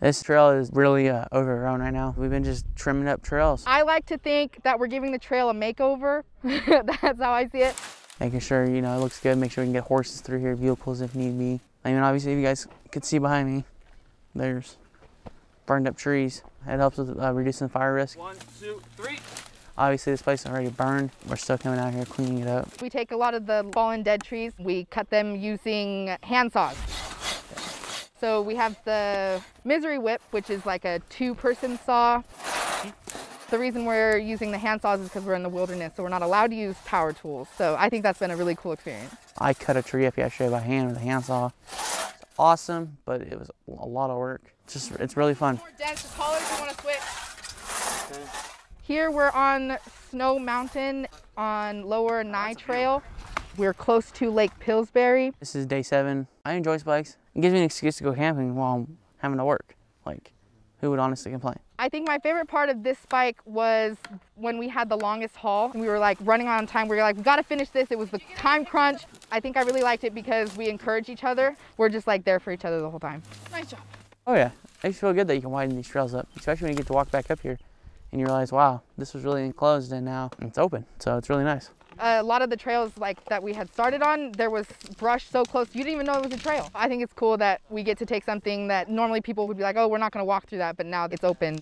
This trail is really overgrown right now. We've been just trimming up trails. I like to think that we're giving the trail a makeover. That's how I see it. Making sure, you know, it looks good. Make sure we can get horses through here, vehicles if need be. I mean, obviously, if you guys could see behind me, there's burned up trees. It helps with reducing fire risk. 1, 2, 3. Obviously, this place is already burned. We're still coming out here cleaning it up. We take a lot of the fallen dead trees. We cut them using hand saws. So we have the Misery Whip, which is like a 2-person saw. The reason we're using the hand saws is because we're in the wilderness, so we're not allowed to use power tools. So I think that's been a really cool experience. I cut a tree up yesterday by hand with a hand saw. It's awesome, but it was a lot of work. It's really fun. More dense, the taller if you want to switch. Okay. Here we're on Snow Mountain on Lower Nye Trail. We're close to Lake Pillsbury. This is day 7. I enjoy spikes. It gives me an excuse to go camping while I'm having to work. Like, who would honestly complain? I think my favorite part of this spike was when we had the longest haul. We were like running on time. We were like, we gotta finish this. It was the time crunch. I think I really liked it because we encourage each other. We're just like there for each other the whole time. Nice job. Oh yeah, it makes you feel good that you can widen these trails up, especially when you get to walk back up here and you realize, wow, this was really enclosed and now it's open. So it's really nice. A lot of the trails like that we had started on, there was brush so close you didn't even know it was a trail. I think it's cool that we get to take something that normally people would be like, oh, we're not gonna walk through that, but now it's open.